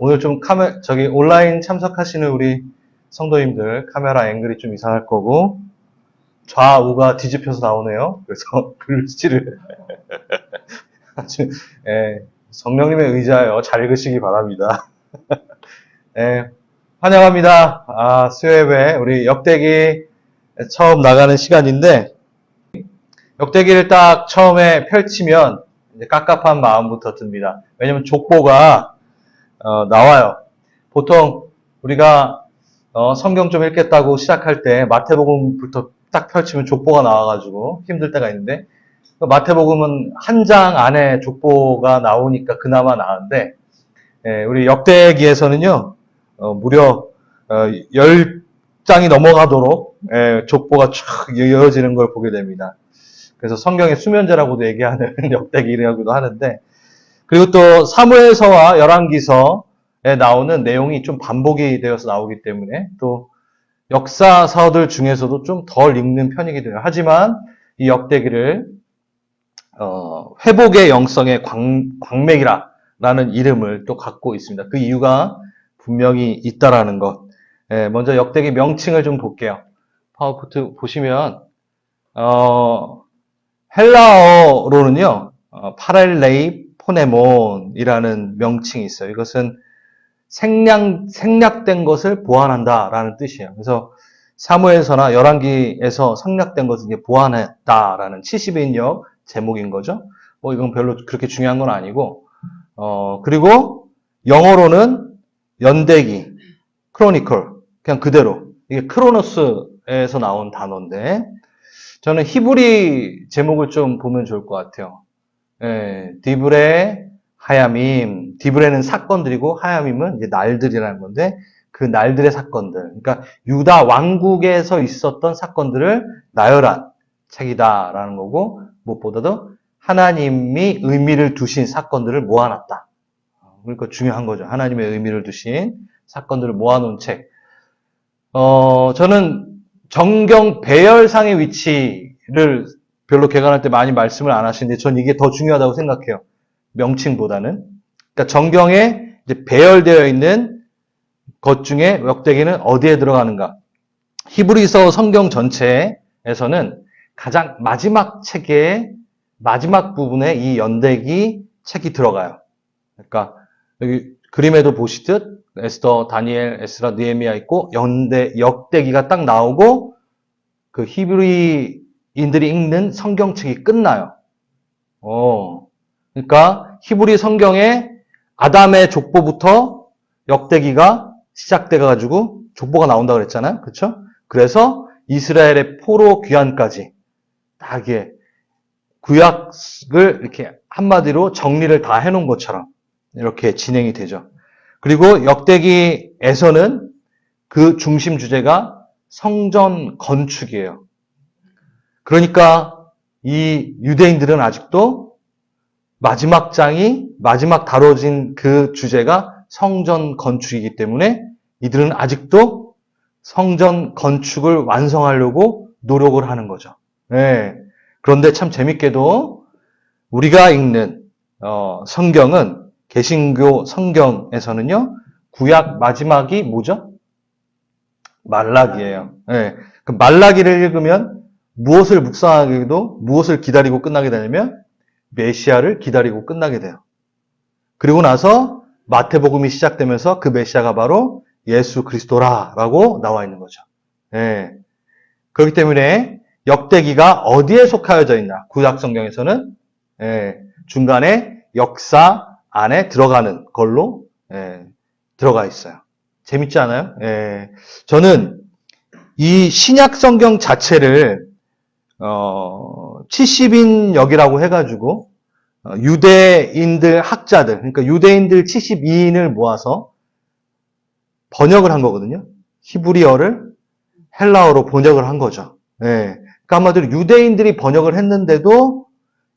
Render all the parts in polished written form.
오늘 좀 온라인 참석하시는 우리 성도님들 카메라 앵글이 좀 이상할 거고, 좌우가 뒤집혀서 나오네요. 그래서 글씨를 아주, 성령님의 의지하여 잘 읽으시기 바랍니다. 환영합니다. 수요예배, 우리 역대기 처음 나가는 시간인데, 역대기를 딱 처음에 펼치면 이제 깝깝한 마음부터 듭니다. 왜냐면 족보가 나와요. 보통 우리가 성경 좀 읽겠다고 시작할 때 마태복음부터 딱 펼치면 족보가 나와가지고 힘들 때가 있는데, 마태복음은 한 장 안에 족보가 나오니까 그나마 나은데, 우리 역대기에서는요 무려 10장이 넘어가도록 족보가 쫙 이어지는 걸 보게 됩니다. 그래서 성경의 수면제라고도 얘기하는 역대기라고도 하는데, 그리고 또 사무엘서와 열왕기서에 나오는 내용이 좀 반복이 되어서 나오기 때문에 또 역사서들 중에서도 좀 덜 읽는 편이기도 해요. 하지만 이 역대기를 회복의 영성의 광맥이라는 이름을 또 갖고 있습니다. 그 이유가 분명히 있다라는 것. 먼저 역대기 명칭을 좀 볼게요. 파워포트 보시면 헬라어로는요 파렐레이 포네몬이라는 명칭이 있어요. 이것은 생략된 것을 보완한다라는 뜻이에요. 그래서 사무엘서나 열왕기에서 생략된 것을 이제 보완했다라는 70인역 제목인 거죠. 이건 별로 그렇게 중요한 건 아니고, 그리고 영어로는 연대기, 크로니컬, 그냥 그대로. 이게 크로노스에서 나온 단어인데, 저는 히브리 제목을 좀 보면 좋을 것 같아요. 디브레, 하야밈. 디브레는 사건들이고, 하야밈은 이제 날들이라는 건데, 그 날들의 사건들. 그러니까 유다 왕국에서 있었던 사건들을 나열한 책이다라는 거고, 무엇보다도 하나님이 의미를 두신 사건들을 모아놨다. 그러니까 중요한 거죠. 하나님의 의미를 두신 사건들을 모아놓은 책. 저는 정경 배열상의 위치를 별로 개관할 때 많이 말씀을 안 하시는데, 전 이게 더 중요하다고 생각해요. 명칭보다는. 그러니까 정경에 이제 배열되어 있는 것 중에 역대기는 어디에 들어가는가? 히브리서 성경 전체에서는 가장 마지막 책의 마지막 부분에 이 연대기 책이 들어가요. 그러니까 여기 그림에도 보시듯 에스더, 다니엘, 에스라, 느헤미야 있고 역대기가 딱 나오고 그 히브리인들이 읽는 성경책이 끝나요. 그러니까 히브리 성경에 아담의 족보부터 역대기가 시작돼가지고 족보가 나온다 그랬잖아요. 그렇죠? 그래서 이스라엘의 포로 귀환까지 딱 이게 구약을 이렇게 한마디로 정리를 다 해놓은 것처럼 이렇게 진행이 되죠. 그리고 역대기에서는 그 중심 주제가 성전 건축이에요. 그러니까 이 유대인들은 아직도 마지막 다뤄진 그 주제가 성전 건축이기 때문에 이들은 아직도 성전 건축을 완성하려고 노력을 하는 거죠. 그런데 참 재밌게도 우리가 읽는 성경은 개신교 성경에서는요 구약 마지막이 뭐죠? 말라기예요. 그 말라기를 읽으면 무엇을 묵상하기도 무엇을 기다리고 끝나게 되냐면 메시아를 기다리고 끝나게 돼요. 그리고 나서 마태복음이 시작되면서 그 메시아가 바로 예수 그리스도라고 나와 있는 거죠. 그렇기 때문에 역대기가 어디에 속하여져 있나? 구약 성경에서는 중간에 역사 안에 들어가는 걸로 들어가 있어요. 재밌지 않아요? 저는 이 신약 성경 자체를 70인역이라고 해가지고 유대인들 학자들, 그러니까 유대인들 72인을 모아서 번역을 한 거거든요. 히브리어를 헬라어로 번역을 한 거죠. 그러니까 한마디로 유대인들이 번역을 했는데도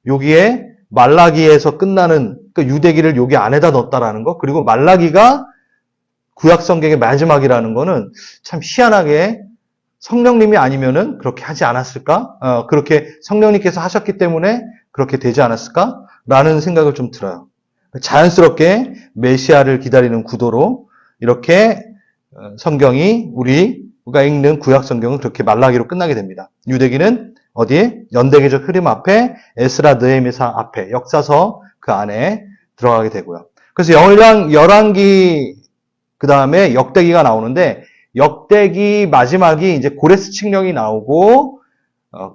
여기에 말라기에서 끝나는 그러니까 유대기를 여기 안에다 넣었다라는 거, 그리고 말라기가 구약 성경의 마지막이라는 거는 참 희한하게 성령님이 아니면은 그렇게 하지 않았을까? 그렇게 성령님께서 하셨기 때문에 그렇게 되지 않았을까? 라는 생각을 좀 들어요. 자연스럽게 메시아를 기다리는 구도로 이렇게 성경이 우리가 읽는 구약 성경은 그렇게 말라기로 끝나게 됩니다. 유대기는 어디에? 연대기적 흐름 앞에 에스라 느헤미야 앞에 역사서 그 안에 들어가게 되고요. 그래서 열왕기 그 다음에 역대기가 나오는데 역대기 마지막이 이제 고레스 칙령이 나오고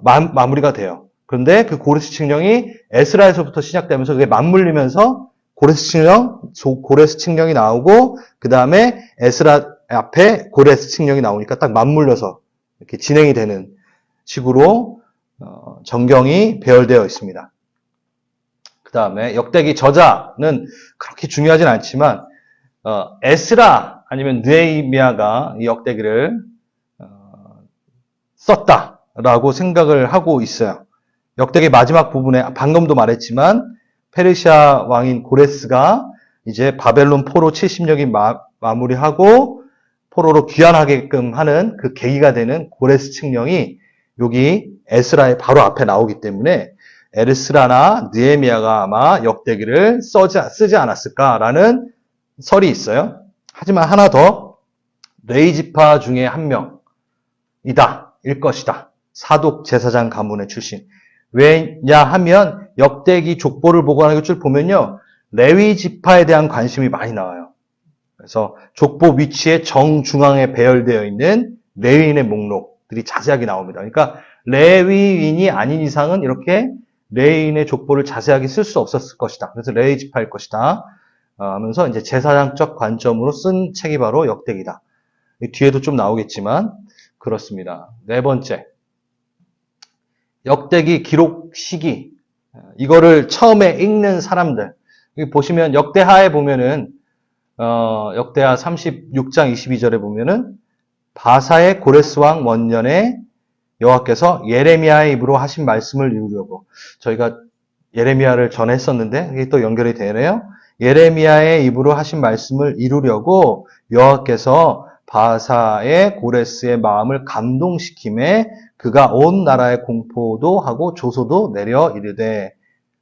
마무리가 돼요. 그런데 그 고레스 칙령이 에스라에서부터 시작되면서 그게 맞물리면서 고레스 칙령이 나오고 그 다음에 에스라 앞에 고레스 칙령이 나오니까 딱 맞물려서 이렇게 진행이 되는 식으로 정경이 배열되어 있습니다. 그 다음에 역대기 저자는 그렇게 중요하진 않지만 에스라 아니면 느헤미야가 이 역대기를 썼다라고 생각을 하고 있어요. 역대기 마지막 부분에 방금도 말했지만 페르시아 왕인 고레스가 이제 바벨론 포로 70년이 마무리하고 포로로 귀환하게끔 하는 그 계기가 되는 고레스 칙령이 여기 에스라의 바로 앞에 나오기 때문에 에스라나 느헤미야가 아마 역대기를 쓰지 않았을까라는 설이 있어요. 하지만 하나 더 레위지파 중에 한 명이다 일 것이다. 사독 제사장 가문의 출신. 왜냐하면 역대기 족보를 보관하는 것을 보면요. 레위 지파에 대한 관심이 많이 나와요. 그래서 족보 위치에 정중앙에 배열되어 있는 레위인의 목록들이 자세하게 나옵니다. 그러니까 레위인이 아닌 이상은 이렇게 레위인의 족보를 자세하게 쓸 수 없었을 것이다. 그래서 레위 지파일 것이다. 하면서 이제 제사장적 관점으로 쓴 책이 바로 역대기다. 뒤에도 좀 나오겠지만 그렇습니다. 네 번째. 역대기 기록 시기. 이거를 처음에 읽는 사람들. 여기 보시면 역대하에 보면은 역대하 36장 22절에 보면은 바사의 고레스 왕 원년에 여호와께서 예레미야의 입으로 하신 말씀을 이루려고. 저희가 예레미야를 전에 했었는데 이게 또 연결이 되네요. 예레미야의 입으로 하신 말씀을 이루려고 여호와께서 바사의 고레스의 마음을 감동시킴에 그가 온 나라에 공포도 하고 조소도 내려 이르되.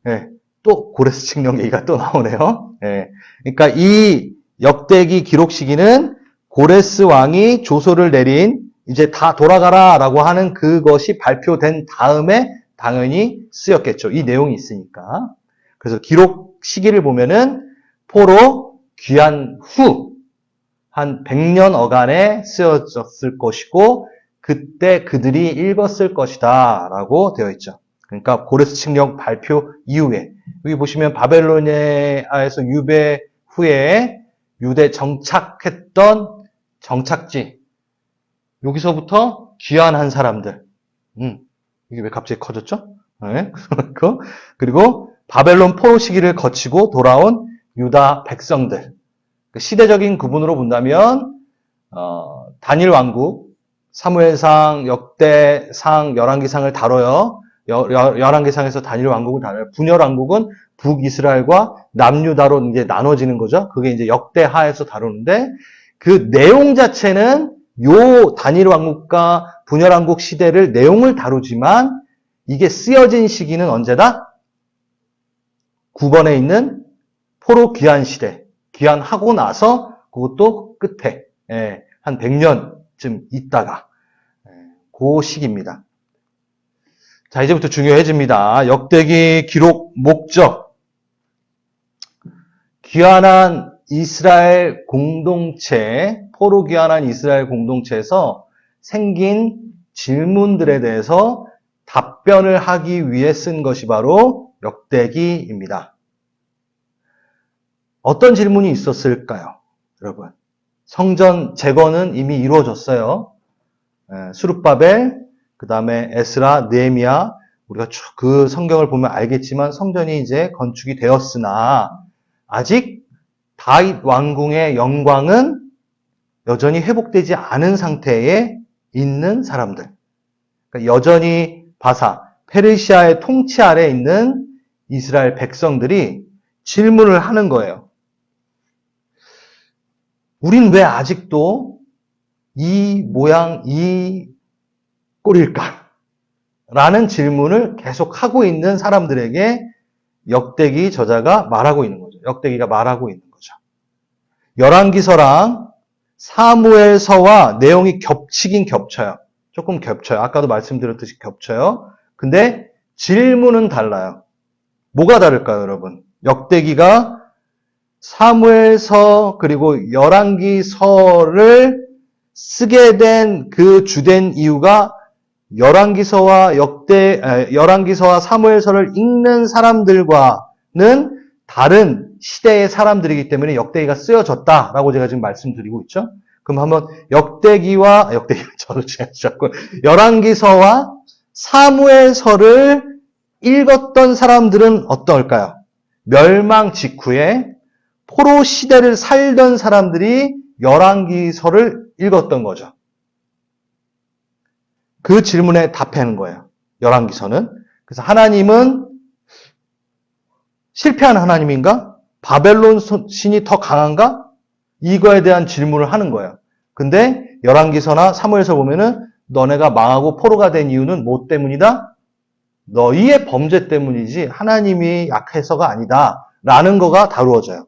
네, 또 고레스 칙령 얘기가 또 나오네요. 네, 그러니까 이 역대기 기록 시기는 고레스 왕이 조소를 내린 이제 다 돌아가라라고 하는 그것이 발표된 다음에 당연히 쓰였겠죠. 이 내용이 있으니까. 그래서 기록 시기를 보면은 포로 귀환 후 한 100년 어간에 쓰여졌을 것이고 그때 그들이 읽었을 것이다 라고 되어 있죠. 그러니까 고레스 칙령 발표 이후에 여기 보시면 바벨로니아에서 유배 후에 유대 정착했던 정착지 여기서부터 귀환한 사람들 이게 왜 갑자기 커졌죠? 네. 그리고 바벨론 포로 시기를 거치고 돌아온 유다 백성들 시대적인 구분으로 본다면 단일 왕국 사무엘상, 역대상, 열왕기상을 다뤄요. 열왕기상에서 단일 왕국을 다뤄요. 분열 왕국은 북이스라엘과 남유다로 이제 나눠지는 거죠. 그게 이제 역대하에서 다루는데 그 내용 자체는 요 단일 왕국과 분열 왕국 시대를 내용을 다루지만 이게 쓰여진 시기는 언제다? 9번에 있는 포로 귀환 시대. 귀환하고 나서 그것도 끝에 한 100년쯤 있다가 그 시기입니다. 자, 이제부터 중요해집니다. 역대기 기록 목적. 귀환한 이스라엘 공동체, 포로 귀환한 이스라엘 공동체에서 생긴 질문들에 대해서 답변을 하기 위해 쓴 것이 바로 역대기입니다. 어떤 질문이 있었을까요? 여러분, 성전 재건은 이미 이루어졌어요. 수룹바벨, 그 다음에 에스라, 느헤미야, 우리가 쭉 그 성경을 보면 알겠지만 성전이 이제 건축이 되었으나 아직 다윗 왕궁의 영광은 여전히 회복되지 않은 상태에 있는 사람들. 그러니까 여전히 바사, 페르시아의 통치 아래에 있는 이스라엘 백성들이 질문을 하는 거예요. 우린 왜 아직도 이 모양, 이 꼴일까? 라는 질문을 계속 하고 있는 사람들에게 역대기 저자가 말하고 있는 거죠. 역대기가 말하고 있는 거죠. 열왕기서랑 사무엘서와 내용이 겹치긴 겹쳐요. 조금 겹쳐요. 아까도 말씀드렸듯이 겹쳐요. 근데 질문은 달라요. 뭐가 다를까요, 여러분? 역대기가 사무엘서 그리고 열왕기서를 쓰게 된 그 주된 이유가 열왕기서와 사무엘서를 읽는 사람들과는 다른 시대의 사람들이기 때문에 역대기가 쓰여졌다라고 제가 지금 말씀드리고 있죠. 그럼 한번 저를 제하셨고 열왕기서와 사무엘서를 읽었던 사람들은 어떨까요? 멸망 직후에 포로 시대를 살던 사람들이 열왕기서를 읽었던 거죠. 그 질문에 답하는 거예요. 열왕기서는. 그래서 하나님은 실패한 하나님인가? 바벨론 신이 더 강한가? 이거에 대한 질문을 하는 거예요. 근데 열왕기서나 사무엘서 보면은 너네가 망하고 포로가 된 이유는 뭐 때문이다? 너희의 범죄 때문이지 하나님이 약해서가 아니다. 라는 거가 다루어져요.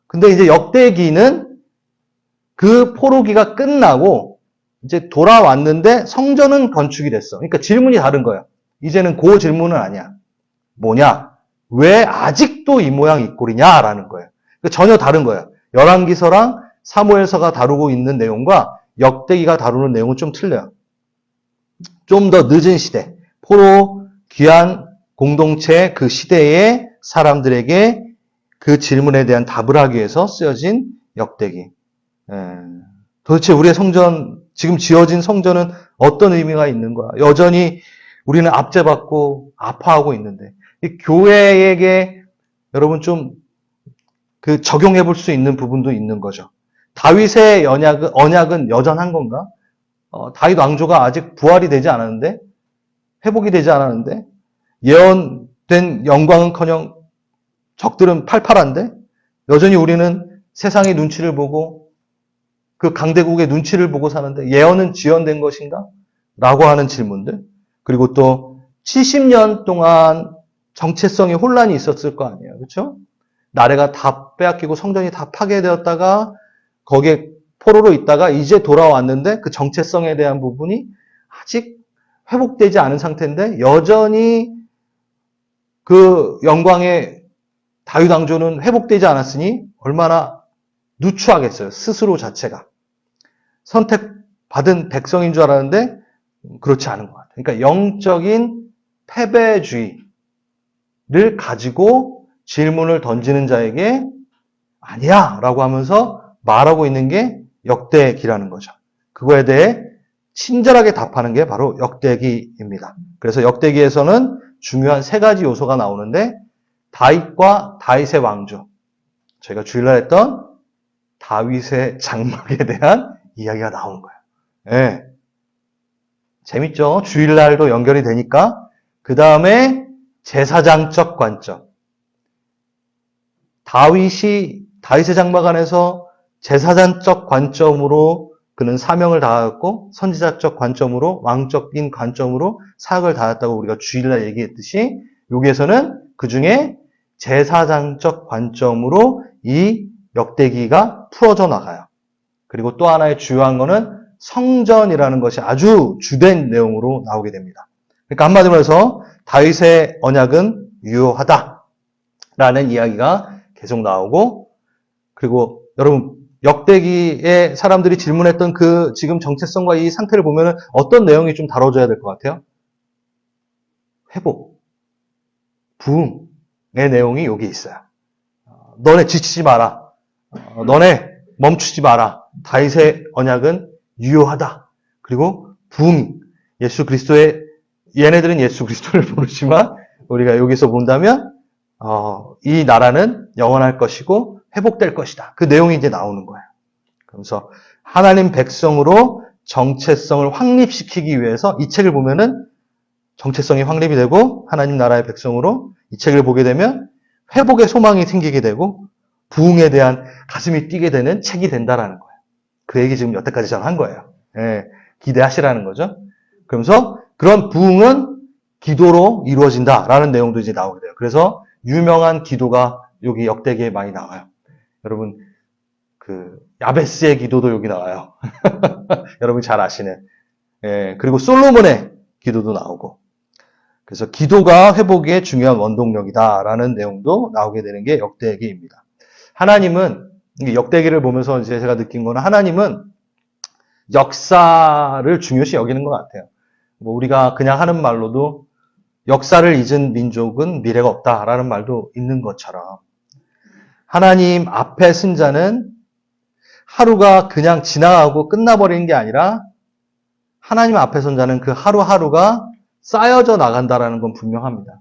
근데 이제 역대기는 그 포로기가 끝나고 이제 돌아왔는데 성전은 건축이 됐어. 그러니까 질문이 다른 거예요. 이제는 그 질문은 아니야. 뭐냐? 왜 아직도 이 모양 이 꼴이냐? 라는 거예요. 그러니까 전혀 다른 거예요. 열왕기서랑 사무엘서가 다루고 있는 내용과 역대기가 다루는 내용은 좀 틀려요. 좀 더 늦은 시대, 포로 귀한 공동체 그 시대의 사람들에게 그 질문에 대한 답을 하기 위해서 쓰여진 역대기. 도대체 우리의 성전, 지금 지어진 성전은 어떤 의미가 있는 거야? 여전히 우리는 압제받고 아파하고 있는데 이 교회에게 여러분 좀 그 적용해 볼 수 있는 부분도 있는 거죠. 다윗의 언약은 여전한 건가? 다윗 왕조가 아직 부활이 되지 않았는데, 회복이 되지 않았는데, 예언된 영광은커녕 적들은 팔팔한데, 여전히 우리는 세상의 눈치를 보고 그 강대국의 눈치를 보고 사는데 예언은 지연된 것인가? 라고 하는 질문들. 그리고 또 70년 동안 정체성의 혼란이 있었을 거 아니에요. 그렇죠? 나라가 다 빼앗기고 성전이 다 파괴되었다가 거기에 포로로 있다가 이제 돌아왔는데 그 정체성에 대한 부분이 아직 회복되지 않은 상태인데 여전히 그 영광의 다윗 왕조는 회복되지 않았으니 얼마나 누추하겠어요. 스스로 자체가. 선택받은 백성인 줄 알았는데 그렇지 않은 것 같아요. 그러니까 영적인 패배주의를 가지고 질문을 던지는 자에게 아니야 라고 하면서 말하고 있는 게 역대기라는 거죠. 그거에 대해 친절하게 답하는 게 바로 역대기입니다. 그래서 역대기에서는 중요한 세 가지 요소가 나오는데 다윗과 다윗의 왕조, 저희가 주일날 했던 다윗의 장막에 대한 이야기가 나오는 거예요. 네. 재밌죠? 주일날도 연결이 되니까. 그 다음에 제사장적 관점. 다윗의 장막 안에서 제사장적 관점으로 그는 사명을 다하였고 선지자적 관점으로 왕적인 관점으로 사역을 다했다고 우리가 주일날 얘기했듯이 여기에서는 그중에 제사장적 관점으로 이 역대기가 풀어져 나가요. 그리고 또 하나의 주요한 거는 성전이라는 것이 아주 주된 내용으로 나오게 됩니다. 그러니까 한마디로 해서 다윗의 언약은 유효하다라는 이야기가 계속 나오고, 그리고 여러분 역대기에 사람들이 질문했던 그 지금 정체성과 이 상태를 보면 어떤 내용이 좀 다뤄져야 될 것 같아요? 회복, 부흥의 내용이 여기 있어요. 너네 지치지 마라. 너네 멈추지 마라. 다윗의 언약은 유효하다. 그리고 부흥, 얘네들은 예수 그리스도를 모르지만 우리가 여기서 본다면 이 나라는 영원할 것이고 회복될 것이다. 그 내용이 이제 나오는 거예요. 그래서 하나님 백성으로 정체성을 확립시키기 위해서 이 책을 보면은 정체성이 확립이 되고 하나님 나라의 백성으로 이 책을 보게 되면 회복의 소망이 생기게 되고 부흥에 대한 가슴이 뛰게 되는 책이 된다라는 거예요. 그 얘기 지금 여태까지 전 한 거예요. 예, 기대하시라는 거죠. 그러면서 그런 부흥은 기도로 이루어진다라는 내용도 이제 나오게 돼요. 그래서 유명한 기도가 여기 역대기에 많이 나와요. 여러분, 그 야베스의 기도도 여기 나와요. 여러분 잘 아시는. 예, 그리고 솔로몬의 기도도 나오고. 그래서 기도가 회복의 중요한 원동력이다라는 내용도 나오게 되는 게 역대기입니다. 하나님은 역대기를 보면서 이제 제가 느낀 거는 하나님은 역사를 중요시 여기는 것 같아요. 뭐 우리가 그냥 하는 말로도 역사를 잊은 민족은 미래가 없다라는 말도 있는 것처럼 하나님 앞에 쓴 자는 하루가 그냥 지나가고 끝나버리는 게 아니라 하나님 앞에 선 자는 그 하루하루가 쌓여져 나간다라는 건 분명합니다.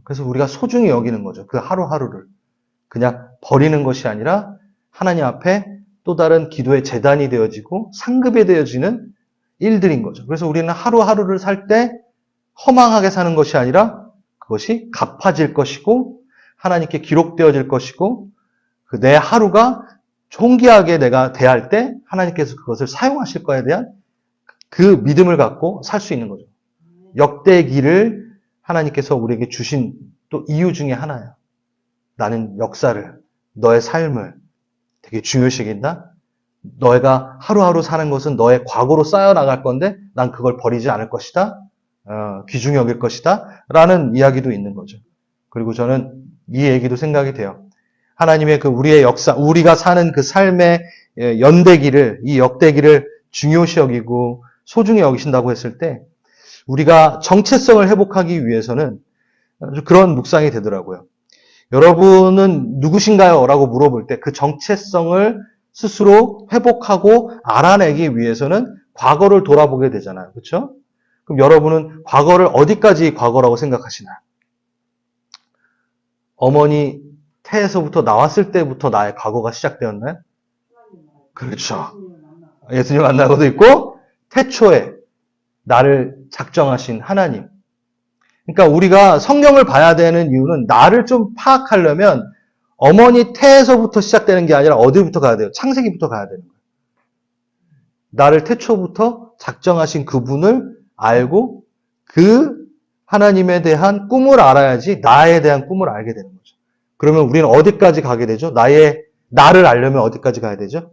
그래서 우리가 소중히 여기는 거죠. 그 하루하루를. 그냥 버리는 것이 아니라 하나님 앞에 또 다른 기도의 재단이 되어지고 상급이 되어지는 일들인 거죠. 그래서 우리는 하루하루를 살 때 허망하게 사는 것이 아니라 그것이 갚아질 것이고 하나님께 기록되어질 것이고 그 내 하루가 존귀하게 내가 대할 때 하나님께서 그것을 사용하실 거에 대한 그 믿음을 갖고 살 수 있는 거죠. 역대기를 하나님께서 우리에게 주신 또 이유 중에 하나예요. 나는 역사를, 너의 삶을 되게 중요시 여긴다. 너희가 하루하루 사는 것은 너의 과거로 쌓여나갈 건데 난 그걸 버리지 않을 것이다. 귀중히 여길 것이다. 라는 이야기도 있는 거죠. 그리고 저는 이 얘기도 생각이 돼요. 하나님의 그 우리의 역사, 우리가 사는 그 삶의 연대기를, 이 역대기를 중요시 여기고 소중히 여기신다고 했을 때 우리가 정체성을 회복하기 위해서는 그런 묵상이 되더라고요. 여러분은 누구신가요? 라고 물어볼 때 그 정체성을 스스로 회복하고 알아내기 위해서는 과거를 돌아보게 되잖아요. 그렇죠? 그럼 여러분은 과거를 어디까지 과거라고 생각하시나요? 어머니 태에서부터 나왔을 때부터 나의 과거가 시작되었나요? 그렇죠. 예수님 만나고도 있고 태초에 나를 작정하신 하나님. 그러니까 우리가 성경을 봐야 되는 이유는 나를 좀 파악하려면 어머니 태에서부터 시작되는 게 아니라 어디부터 가야 돼요? 창세기부터 가야 되는 거예요. 나를 태초부터 작정하신 그분을 알고 그 하나님에 대한 꿈을 알아야지 나에 대한 꿈을 알게 되는 거죠. 그러면 우리는 어디까지 가게 되죠? 나를 알려면 어디까지 가야 되죠?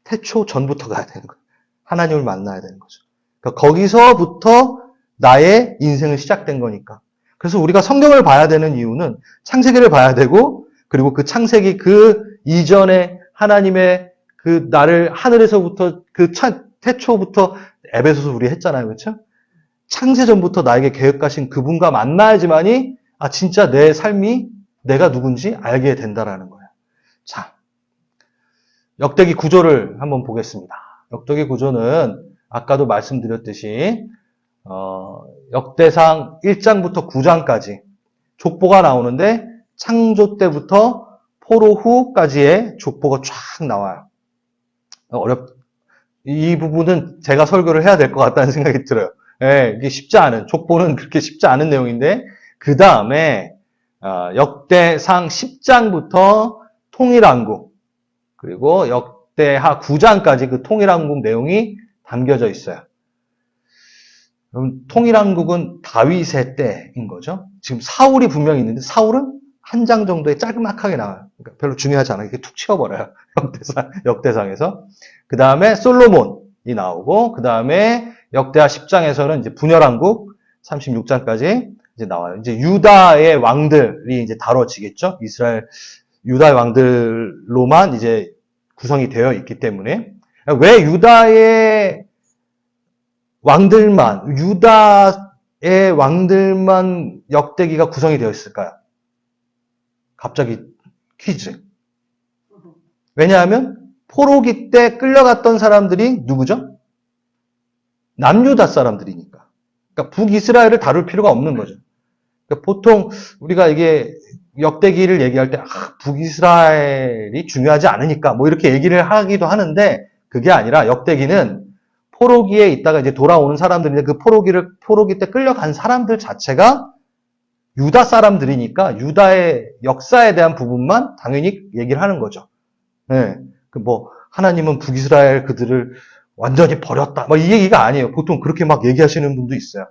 태초 전부터 가야 되는 거예요. 하나님을 만나야 되는 거죠. 그러니까 거기서부터 나의 인생은 시작된 거니까. 그래서 우리가 성경을 봐야 되는 이유는 창세기를 봐야 되고 그리고 그 창세기 그 이전에 하나님의 그 나를 하늘에서부터 그 태초부터 에베소서 우리 했잖아요. 그렇죠? 창세전부터 나에게 계획하신 그분과 만나야지만이 진짜 내 삶이 내가 누군지 알게 된다라는 거예요. 자, 역대기 구조를 한번 보겠습니다. 역대기 구조는 아까도 말씀드렸듯이 역대상 1장부터 9장까지 족보가 나오는데 창조 때부터 포로 후까지의 족보가 쫙 나와요. 이 부분은 제가 설교를 해야 될 것 같다는 생각이 들어요. 예, 이게 쉽지 않은, 족보는 그렇게 쉽지 않은 내용인데, 그 다음에 역대상 10장부터 통일왕국, 그리고 역대하 9장까지 그 통일왕국 내용이 담겨져 있어요. 그럼 통일왕국은 다윗의 때인 거죠. 지금 사울이 분명히 있는데 사울은 한 장 정도에 짤막하게 나와요. 그러니까 별로 중요하지 않아요. 이렇게 툭 치워버려요. 역대상에서. 그 다음에 솔로몬이 나오고, 그 다음에 역대하 10장에서는 이제 분열왕국 36장까지 이제 나와요. 이제 유다의 왕들이 이제 다뤄지겠죠. 이스라엘 유다의 왕들로만 이제 구성이 되어 있기 때문에. 왜 유다의 왕들만 역대기가 구성이 되어 있을까요? 갑자기 퀴즈. 왜냐하면 포로기 때 끌려갔던 사람들이 누구죠? 남유다 사람들이니까. 그러니까 북이스라엘을 다룰 필요가 없는 거죠. 그러니까 보통 우리가 이게 역대기를 얘기할 때 북이스라엘이 중요하지 않으니까 뭐 이렇게 얘기를 하기도 하는데 그게 아니라 역대기는 포로기에 있다가 이제 돌아오는 사람들인데 그 포로기 때 끌려간 사람들 자체가 유다 사람들이니까 유다의 역사에 대한 부분만 당연히 얘기를 하는 거죠. 네. 하나님은 북이스라엘 그들을 완전히 버렸다. 이 얘기가 아니에요. 보통 그렇게 막 얘기하시는 분도 있어요.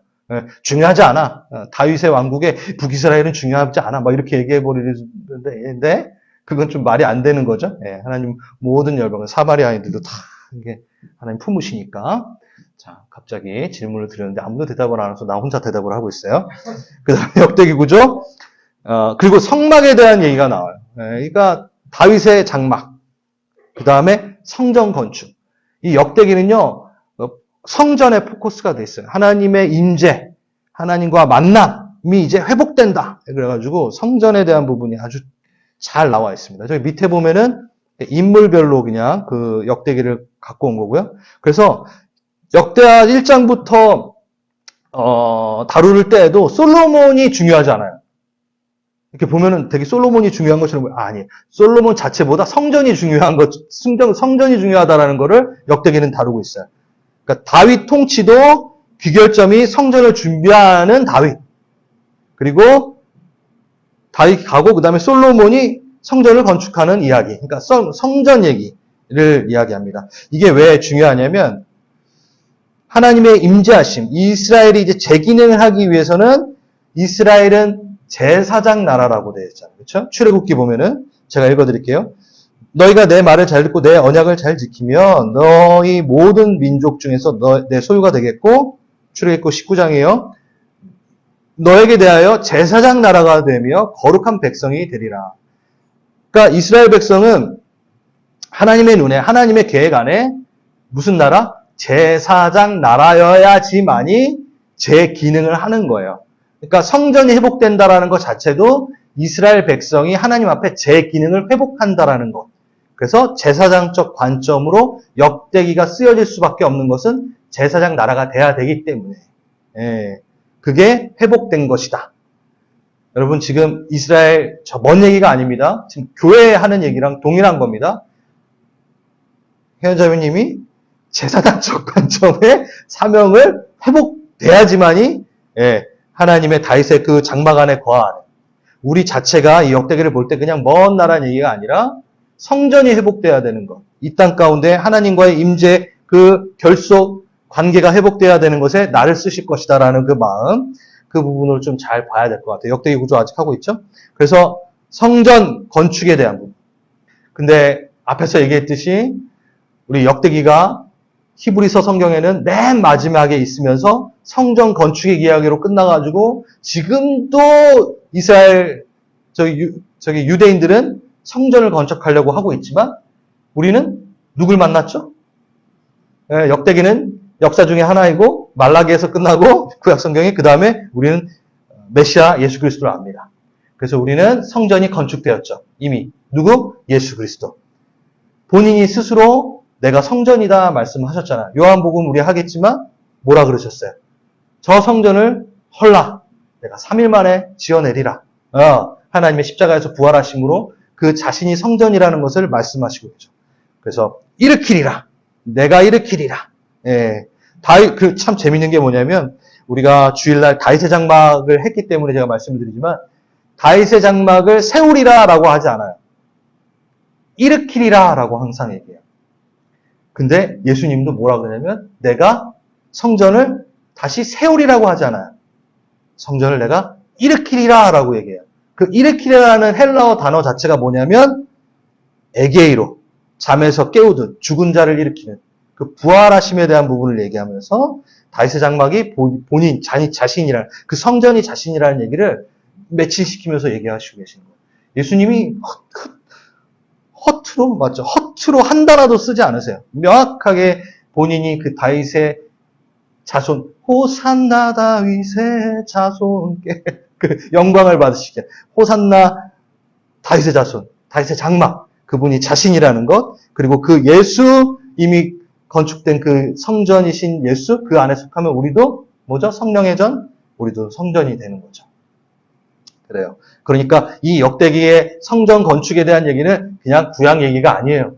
중요하지 않아. 다윗의 왕국에 북이스라엘은 중요하지 않아. 막 이렇게 얘기해 버리는데 그건 좀 말이 안 되는 거죠. 예, 하나님 모든 열방은 사마리아인들도 다 이게 하나님 품으시니까. 자, 갑자기 질문을 드렸는데 아무도 대답을 안 해서 나 혼자 대답을 하고 있어요. 그 다음에 역대기 구조. 그리고 성막에 대한 얘기가 나와요. 예, 그러니까 다윗의 장막. 그 다음에 성전 건축. 이 역대기는요, 성전에 포커스가 돼 있어요. 하나님의 임재, 하나님과 만남이 이제 회복된다. 그래가지고 성전에 대한 부분이 아주 잘 나와 있습니다. 저기 밑에 보면은 인물별로 그냥 그 역대기를 갖고 온 거고요. 그래서 역대하 1장부터 다룰 때에도 솔로몬이 중요하지 않아요. 이렇게 보면은 되게 솔로몬이 중요한 것처럼 아니, 솔로몬 자체보다 성전이 중요한 것, 성전이 중요하다라는 것을 역대기는 다루고 있어요. 그러니까 다윗 통치도 귀결점이 성전을 준비하는 다윗. 그리고 다윗 가고 그다음에 솔로몬이 성전을 건축하는 이야기. 그러니까 성전 얘기를 이야기합니다. 이게 왜 중요하냐면 하나님의 임재하심, 이스라엘이 이제 재기능을 하기 위해서는 이스라엘은 제사장 나라라고 되어 있잖아요. 그렇죠? 출애굽기 보면은 제가 읽어드릴게요. 너희가 내 말을 잘 듣고 내 언약을 잘 지키면 너희 모든 민족 중에서 내 소유가 되겠고, 출애굽기 19장이에요. 너에게 대하여 제사장 나라가 되며 거룩한 백성이 되리라. 그러니까 이스라엘 백성은 하나님의 눈에, 하나님의 계획 안에 무슨 나라? 제사장 나라여야지만이 제 기능을 하는 거예요. 그러니까 성전이 회복된다라는 것 자체도 이스라엘 백성이 하나님 앞에 제 기능을 회복한다라는 것. 그래서 제사장적 관점으로 역대기가 쓰여질 수밖에 없는 것은 제사장 나라가 돼야 되기 때문에 그게 회복된 것이다. 여러분 지금 이스라엘 저 먼 얘기가 아닙니다. 지금 교회 하는 얘기랑 동일한 겁니다. 혜연자매님이 제사장적 관점의 사명을 회복돼야지만이 하나님의 다윗의 그 장막 안에 거하는 우리 자체가 이 역대기를 볼 때 그냥 먼 나라는 얘기가 아니라 성전이 회복돼야 되는 것. 이 땅 가운데 하나님과의 임재 그 결속 관계가 회복돼야 되는 것에 나를 쓰실 것이다라는 그 마음, 그 부분을 좀 잘 봐야 될 것 같아요. 역대기 구조 아직 하고 있죠? 그래서 성전 건축에 대한 부분. 근데 앞에서 얘기했듯이 우리 역대기가 히브리서 성경에는 맨 마지막에 있으면서 성전 건축의 이야기로 끝나가지고 지금도 이스라엘 저기 유대인들은 성전을 건축하려고 하고 있지만 우리는 누굴 만났죠? 역대기는 역사 중에 하나이고 말라기에서 끝나고 구약 성경이 그 다음에 우리는 메시아 예수 그리스도를 압니다. 그래서 우리는 성전이 건축되었죠. 이미 누구? 예수 그리스도. 본인이 스스로 내가 성전이다 말씀하셨잖아요. 요한복음 우리 하겠지만 뭐라 그러셨어요? 저 성전을 헐라 내가 3일 만에 지어내리라. 하나님의 십자가에서 부활하심으로 그 자신이 성전이라는 것을 말씀하시고 있죠. 그래서 일으키리라. 내가 일으키리라. 다윗 참 재밌는 게 뭐냐면 우리가 주일날 다윗의 장막을 했기 때문에 제가 말씀을 드리지만 다윗의 장막을 세우리라라고 하지 않아요. 일으키리라라고 항상 얘기해요. 근데 예수님도 뭐라 그러냐면 내가 성전을 다시 세우리라고 하지 않아요. 성전을 내가 일으키리라라고 얘기해요. 그 일으키리라는 헬라어 단어 자체가 뭐냐면 에게이로 잠에서 깨우든 죽은 자를 일으키는 그 부활하심에 대한 부분을 얘기하면서 다윗의 장막이 본인 자신이라는 그 성전이 자신이라는 얘기를 매치시키면서 얘기하시고 계신 거예요. 예수님이 허투루 맞죠? 허투루 한 단어도 쓰지 않으세요. 명확하게 본인이 그 다윗의 자손 호산나 다윗의 자손께 그 영광을 받으시게 호산나 다윗의 자손 다윗의 장막 그분이 자신이라는 것 그리고 그 예수 이미 건축된 그 성전이신 예수 그 안에 속하면 우리도 뭐죠? 성령의 전 우리도 성전이 되는 거죠. 그래요. 그러니까 이 역대기의 성전 건축에 대한 얘기는 그냥 구약 얘기가 아니에요.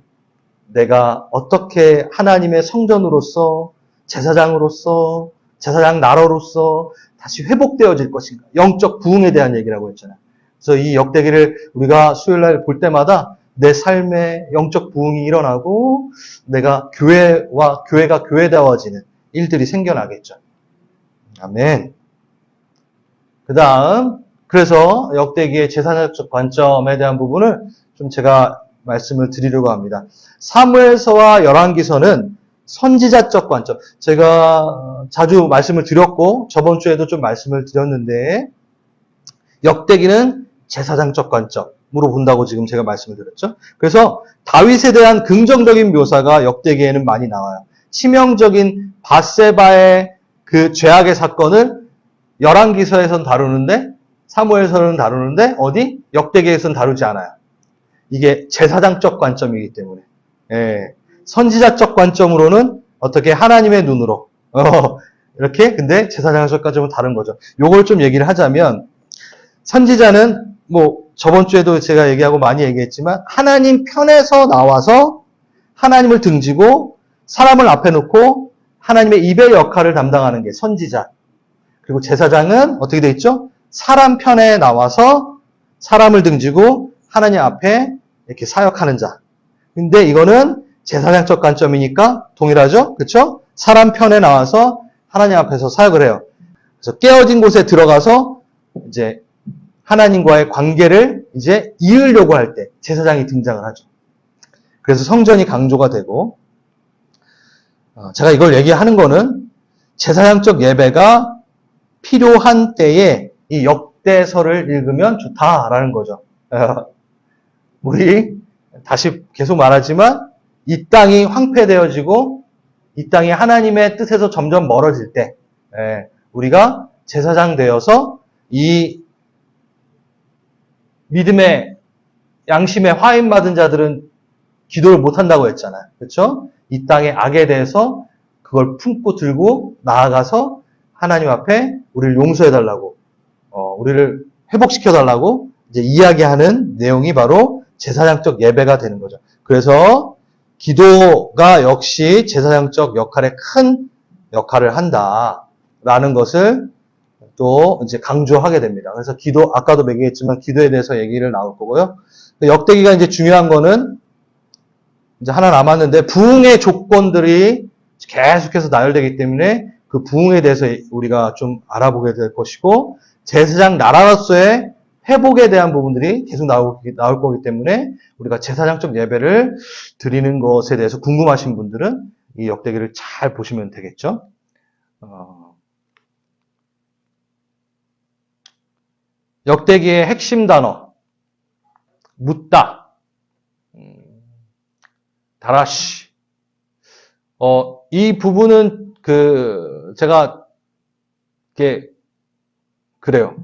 내가 어떻게 하나님의 성전으로서 제사장으로서 제사장 나라로서 다시 회복되어질 것인가. 영적 부흥에 대한 얘기라고 했잖아요. 그래서 이 역대기를 우리가 수요일날 볼 때마다 내 삶에 영적 부흥이 일어나고 내가 교회가 교회다워지는 일들이 생겨나겠죠. 아멘. 그 다음, 그래서 역대기의 제사장적 관점에 대한 부분을 좀 제가 말씀을 드리려고 합니다. 사무엘서와 열왕기서는 선지자적 관점. 제가 자주 말씀을 드렸고, 저번 주에도 좀 말씀을 드렸는데, 역대기는 제사장적 관점으로 본다고 지금 제가 말씀을 드렸죠. 그래서 다윗에 대한 긍정적인 묘사가 역대기에는 많이 나와요. 치명적인 밧세바의 그 죄악의 사건을 열왕기서에서는 다루는데 사무엘서는 다루는데 어디? 역대기에서는 다루지 않아요. 이게 제사장적 관점이기 때문에. 예. 선지자적 관점으로는 어떻게 하나님의 눈으로 이렇게 근데 제사장적 관점은 다른 거죠. 요걸 좀 얘기를 하자면 선지자는 뭐 저번 주에도 제가 얘기하고 많이 얘기했지만 하나님 편에서 나와서 하나님을 등지고 사람을 앞에 놓고 하나님의 입의 역할을 담당하는 게 선지자. 그리고 제사장은 어떻게 돼 있죠? 사람 편에 나와서 사람을 등지고 하나님 앞에 이렇게 사역하는 자. 근데 이거는 제사장적 관점이니까 동일하죠? 그렇죠? 사람 편에 나와서 하나님 앞에서 사역을 해요. 그래서 깨어진 곳에 들어가서 이제 하나님과의 관계를 이제 이으려고 할 때 제사장이 등장을 하죠. 그래서 성전이 강조가 되고 제가 이걸 얘기하는 거는 제사장적 예배가 필요한 때에 이 역대서를 읽으면 좋다라는 거죠. 우리 다시 계속 말하지만 이 땅이 황폐되어지고 이 땅이 하나님의 뜻에서 점점 멀어질 때 우리가 제사장 되어서 이 믿음의 양심의 화인 받은 자들은 기도를 못한다고 했잖아요. 그렇죠? 이 땅의 악에 대해서 그걸 품고 들고 나아가서 하나님 앞에 우리를 용서해달라고 우리를 회복시켜달라고 이제 이야기하는 내용이 바로 제사장적 예배가 되는 거죠. 그래서 기도가 역시 제사장적 역할에 큰 역할을 한다라는 것을 또 이제 강조하게 됩니다. 그래서 기도, 아까도 얘기했지만 기도에 대해서 얘기를 나올 거고요. 역대기가 이제 중요한 거는 이제 하나 남았는데 부흥의 조건들이 계속해서 나열되기 때문에 그 부흥에 대해서 우리가 좀 알아보게 될 것이고 제사장 나라로서의 회복에 대한 부분들이 계속 나올 거기 때문에 우리가 제사장적 예배를 드리는 것에 대해서 궁금하신 분들은 이 역대기를 잘 보시면 되겠죠. 역대기의 핵심 단어 묻다, 다라시. 이 부분은 제가 이렇게 그래요.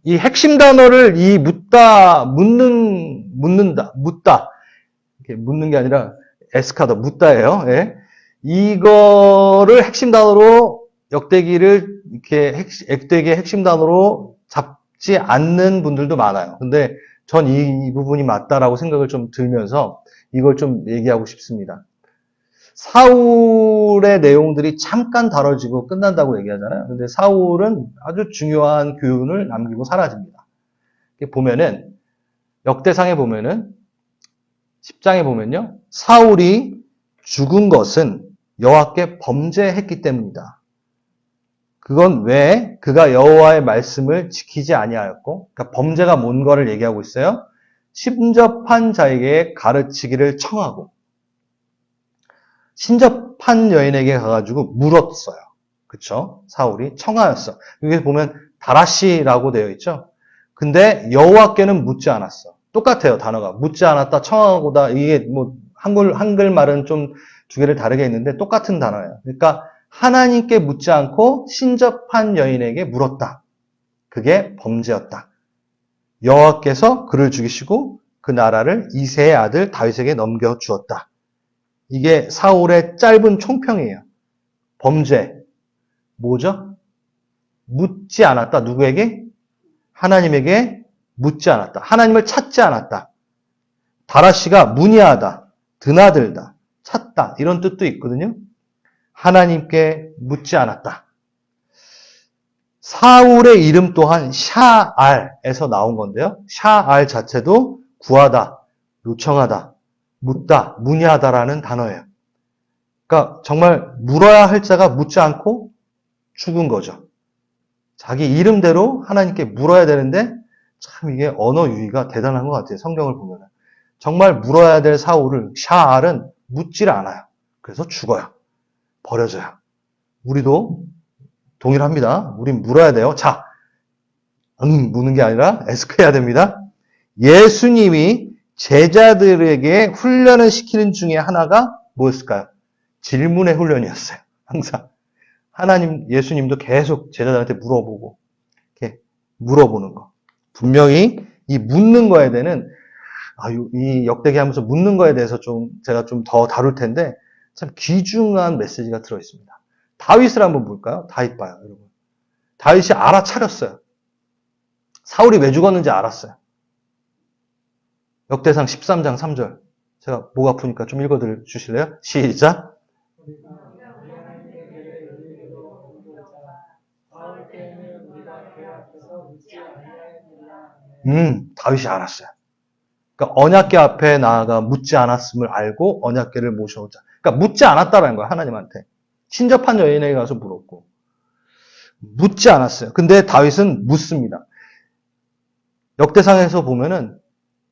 이 핵심 단어를 이 묻다, 이렇게 묻는 게 아니라 에스카더 묻다예요. 예. 이거를 핵심 단어로 역대기를 이렇게 역대기의 핵심 단어로 잡지 않는 분들도 많아요. 근데 전 이 부분이 맞다라고 생각을 좀 들면서 이걸 좀 얘기하고 싶습니다. 사울의 내용들이 잠깐 다뤄지고 끝난다고 얘기하잖아요. 근데 사울은 아주 중요한 교훈을 남기고 사라집니다. 보면은, 역대상에 보면은, 10장에 보면요. 사울이 죽은 것은 여호와께 범죄했기 때문이다. 그건 왜? 그가 여호와의 말씀을 지키지 아니하였고, 그러니까 범죄가 뭔가를 얘기하고 있어요. 신접한 자에게 가르치기를 청하고, 신접한 여인에게 가가지고 물었어요. 그쵸? 사울이 청하였어. 여기 보면 다라시라고 되어 있죠? 근데 여호와께는 묻지 않았어. 똑같아요, 단어가. 묻지 않았다, 청하고다. 이게 뭐, 한글말은 좀 두 개를 다르게 있는데 똑같은 단어예요. 그러니까 하나님께 묻지 않고 신접한 여인에게 물었다. 그게 범죄였다. 여호와께서 그를 죽이시고 그 나라를 이새의 아들 다윗에게 넘겨주었다. 이게 사울의 짧은 총평이에요. 범죄. 뭐죠? 묻지 않았다. 누구에게? 하나님에게 묻지 않았다. 하나님을 찾지 않았다. 다라시가 문의하다, 드나들다, 찾다 이런 뜻도 있거든요. 하나님께 묻지 않았다. 사울의 이름 또한 샤알에서 나온 건데요. 샤알 자체도 구하다, 요청하다, 묻다, 문의하다라는 단어예요. 그러니까 정말 물어야 할 자가 묻지 않고 죽은 거죠. 자기 이름대로 하나님께 물어야 되는데 참 이게 언어 유희가 대단한 것 같아요. 성경을 보면. 정말 물어야 될 사울을 샤알은 묻질 않아요. 그래서 죽어요. 버려져요. 우리도 동일합니다. 우린 물어야 돼요. 자, 묻는 게 아니라 에스크해야 됩니다. 예수님이 제자들에게 훈련을 시키는 중에 하나가 뭐였을까요? 질문의 훈련이었어요. 항상. 하나님, 예수님도 계속 제자들한테 물어보고, 이렇게 물어보는 거. 분명히 이 묻는 거에 대한, 이 역대기 하면서 묻는 거에 대해서 제가 좀 더 다룰 텐데, 참 귀중한 메시지가 들어있습니다. 다윗을 한번 볼까요? 다윗 봐요, 여러분. 다윗이 알아차렸어요. 사울이 왜 죽었는지 알았어요. 역대상 13장 3절. 제가 목 아프니까 좀 읽어드려 주실래요? 시작. 다윗이 알았어요. 그러니까 언약궤 앞에 나아가 묻지 않았음을 알고 언약궤를 모셔오자. 그러니까 묻지 않았다라는 거야, 하나님한테. 친접한 여인에게 가서 물었고. 묻지 않았어요. 근데 다윗은 묻습니다. 역대상에서 보면은,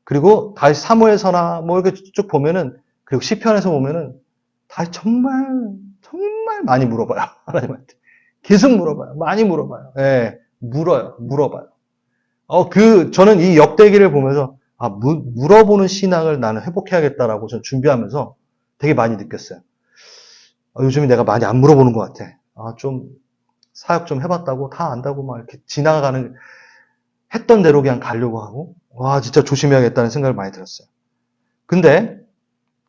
그리고 다윗 사무엘서나 뭐 이렇게 쭉 보면은, 그리고 시편에서 보면은 다윗 정말 많이 물어봐요, 하나님한테. 계속 물어봐요. 많이 물어봐요. 예, 물어봐요. 저는 이 역대기를 보면서, 물어보는 신앙을 나는 회복해야겠다라고 저는 준비하면서 되게 많이 느꼈어요. 요즘에 내가 많이 안 물어보는 것 같아. 좀, 사역 좀 해봤다고, 다 안다고 막 이렇게 지나가는, 했던 대로 그냥 가려고 하고, 진짜 조심해야겠다는 생각을 많이 들었어요. 근데,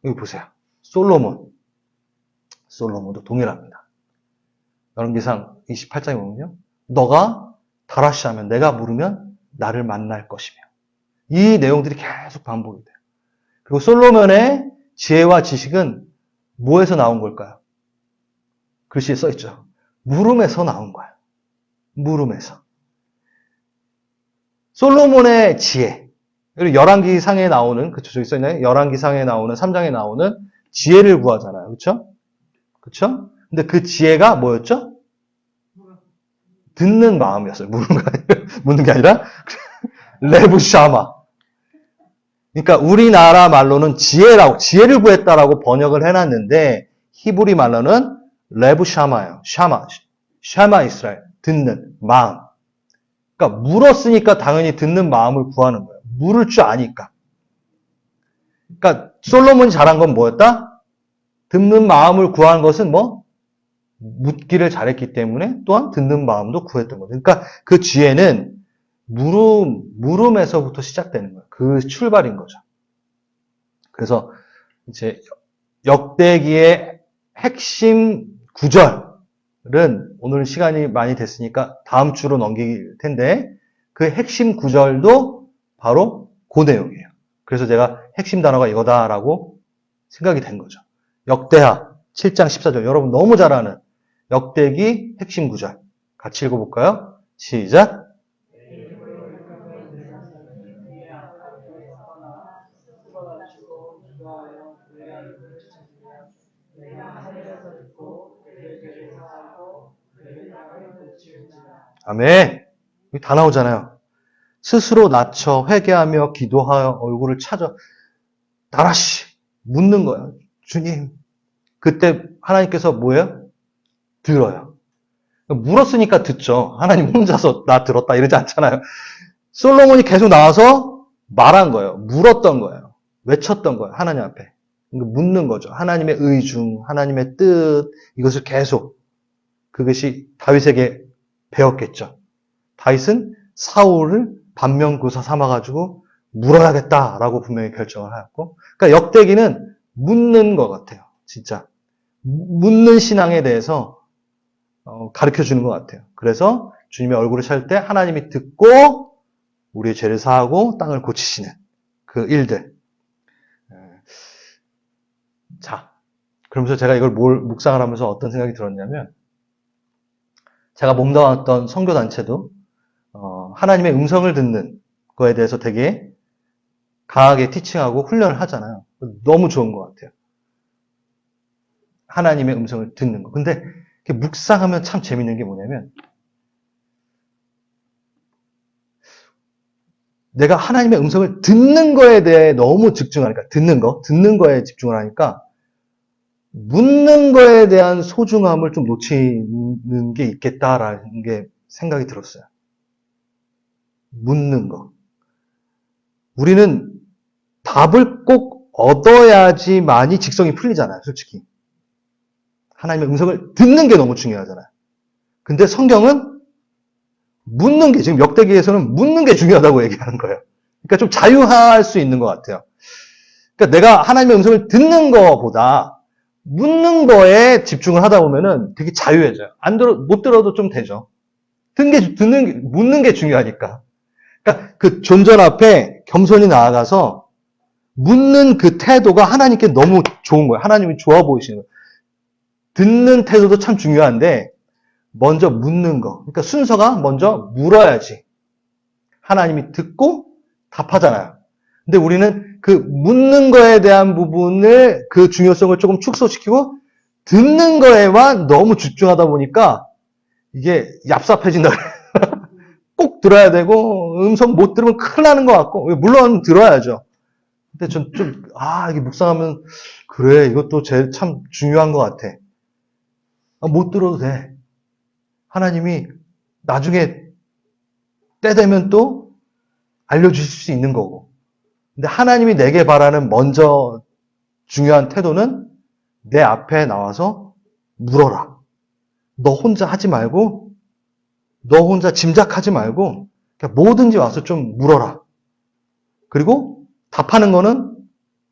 여기 보세요. 솔로몬도 동일합니다. 열왕기상 28장에 보면요. 너가 다라시하면 내가 물으면 나를 만날 것이며. 이 내용들이 계속 반복이 돼요. 그리고 솔로몬의 지혜와 지식은 뭐에서 나온 걸까요? 글씨에 써있죠. 물음에서 나온 거예요. 물음에서. 솔로몬의 지혜. 그리고 열왕기상에 나오는, 저기 써있나요? 열왕기상에 나오는, 3장에 나오는 지혜를 구하잖아요. 그쵸? 근데 그 지혜가 뭐였죠? 듣는 마음이었어요. 묻는 게 아니라. 레부샤마. 그러니까 우리나라 말로는 지혜를 구했다라고 번역을 해놨는데, 히브리 말로는 레부샤마예요. 샤마 이스라엘. 듣는 마음. 그러니까 물었으니까 당연히 듣는 마음을 구하는 거예요. 물을 줄 아니까. 그러니까 솔로몬이 잘한 건 뭐였다? 듣는 마음을 구하는 것은 묻기를 잘했기 때문에 또한 듣는 마음도 구했던 거죠. 그러니까 그 지혜는 물음에서부터 시작되는 거예요. 그 출발인 거죠. 그래서 이제 역대기의 핵심 구절은 오늘 시간이 많이 됐으니까 다음 주로 넘길 텐데 그 핵심 구절도 바로 그 내용이에요. 그래서 제가 핵심 단어가 이거다라고 생각이 된 거죠. 역대하 7장 14절. 여러분 너무 잘 아는 역대기 핵심 구절. 같이 읽어볼까요? 시작. 아멘. 여기 다 나오잖아요. 스스로 낮춰 회개하며 기도하여 얼굴을 찾아 다라시 묻는 거예요. 주님. 그때 하나님께서 뭐예요? 들어요. 물었으니까 듣죠. 하나님 혼자서 나 들었다 이러지 않잖아요. 솔로몬이 계속 나와서 말한 거예요. 물었던 거예요. 외쳤던 거예요. 하나님 앞에. 묻는 거죠. 하나님의 의중, 하나님의 뜻, 이것을 계속. 그것이 다윗에게 배웠겠죠. 다윗은 사울을 반면교사 삼아가지고 물어야겠다라고 분명히 결정을 하였고. 그러니까 역대기는 묻는 것 같아요. 진짜. 묻는 신앙에 대해서 가르쳐 주는 것 같아요. 그래서 주님의 얼굴을 찾을 때 하나님이 듣고 우리의 죄를 사하고 땅을 고치시는 그 일들. 자, 그러면서 제가 이걸 묵상을 하면서 어떤 생각이 들었냐면 제가 몸담았던 선교단체도 하나님의 음성을 듣는 거에 대해서 되게 강하게 티칭하고 훈련을 하잖아요. 너무 좋은 것 같아요. 하나님의 음성을 듣는 거. 근데 묵상하면 참 재밌는 게 뭐냐면 내가 하나님의 음성을 듣는 거에 대해 너무 집중하니까, 듣는 거에 집중을 하니까, 묻는 거에 대한 소중함을 좀 놓치는 게 있겠다라는 게 생각이 들었어요. 묻는 거. 우리는 답을 꼭 얻어야지만이 직성이 풀리잖아요, 솔직히. 하나님의 음성을 듣는 게 너무 중요하잖아요. 근데 성경은 묻는 게, 지금 역대기에서는 묻는 게 중요하다고 얘기하는 거예요. 그러니까 좀 자유할 수 있는 것 같아요. 그러니까 내가 하나님의 음성을 듣는 거보다 묻는 거에 집중을 하다 보면은 되게 자유해져요. 못 들어도 좀 되죠. 묻는 게 중요하니까. 그러니까 그 존전 앞에 겸손히 나아가서 묻는 그 태도가 하나님께 너무 좋은 거예요. 하나님이 좋아 보이시는 거예요. 듣는 태도도 참 중요한데 먼저 묻는 거. 그러니까 순서가 먼저 물어야지. 하나님이 듣고 답하잖아요. 근데 우리는 그 묻는 거에 대한 부분을 그 중요성을 조금 축소시키고 듣는 거에만 너무 집중하다 보니까 이게 얍삽해진다. 꼭 들어야 되고 음성 못 들으면 큰일 나는 것 같고 물론 들어야죠. 근데 이게 묵상하면 그래 이것도 제일 참 중요한 것 같아. 못 들어도 돼. 하나님이 나중에 때 되면 또 알려주실 수 있는 거고. 근데 하나님이 내게 바라는 먼저 중요한 태도는 내 앞에 나와서 물어라. 너 혼자 하지 말고, 너 혼자 짐작하지 말고, 그냥 뭐든지 와서 좀 물어라. 그리고 답하는 거는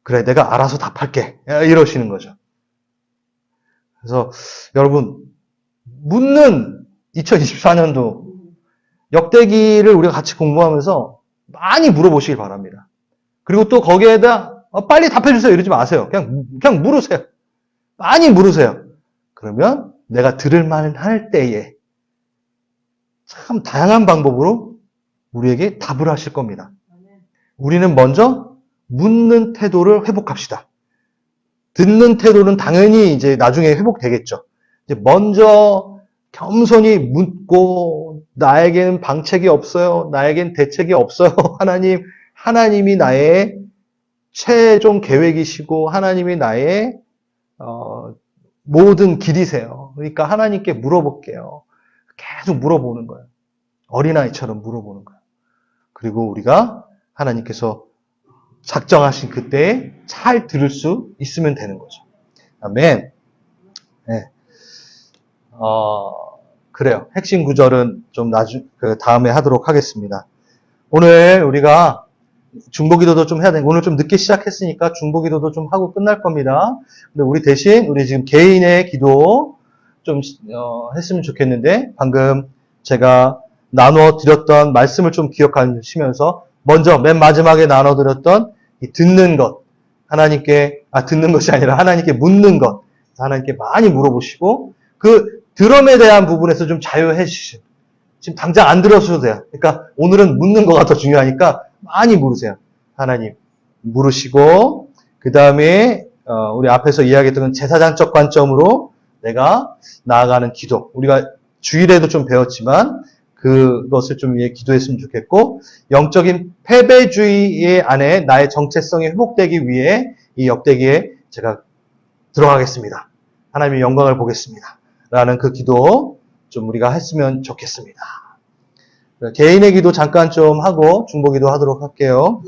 그래 내가 알아서 답할게. 이러시는 거죠. 그래서 여러분 묻는 2024년도 역대기를 우리가 같이 공부하면서 많이 물어보시길 바랍니다. 그리고 또 거기에다 빨리 답해주세요 이러지 마세요. 그냥 물으세요. 많이 물으세요. 그러면 내가 들을 만 할 때에 참 다양한 방법으로 우리에게 답을 하실 겁니다. 우리는 먼저 묻는 태도를 회복합시다. 듣는 태도는 당연히 이제 나중에 회복되겠죠. 이제 먼저 겸손히 묻고 나에겐 방책이 없어요. 나에겐 대책이 없어요. 하나님이 나의 최종 계획이시고 하나님이 나의 모든 길이세요. 그러니까 하나님께 물어볼게요. 계속 물어보는 거예요. 어린아이처럼 물어보는 거예요. 그리고 우리가 하나님께서 작정하신 그때에 잘 들을 수 있으면 되는 거죠. 아멘. 네. 그래요. 핵심 구절은 좀 다음에 하도록 하겠습니다. 오늘 우리가 중보기도도 좀 해야 되고, 오늘 좀 늦게 시작했으니까 중보기도도 좀 하고 끝날 겁니다. 근데 우리 대신, 우리 지금 개인의 기도 좀, 했으면 좋겠는데, 방금 제가 나눠드렸던 말씀을 좀 기억하시면서, 먼저 맨 마지막에 나눠드렸던 이 듣는 것, 듣는 것이 아니라 하나님께 묻는 것, 하나님께 많이 물어보시고, 그 드럼에 대한 부분에서 좀 자유해 주시죠. 지금 당장 안 들어서도 돼요. 그러니까 오늘은 묻는 거가 더 중요하니까 많이 물으세요. 하나님 물으시고, 그 다음에 우리 앞에서 이야기했던 제사장적 관점으로 내가 나아가는 기도. 우리가 주일에도 좀 배웠지만 그것을 좀 위해 기도했으면 좋겠고, 영적인 패배주의 안에 나의 정체성이 회복되기 위해 이 역대기에 제가 들어가겠습니다. 하나님의 영광을 보겠습니다. 라는 그 기도 좀 우리가 했으면 좋겠습니다. 개인의 기도 잠깐 좀 하고 중보기도 하도록 할게요.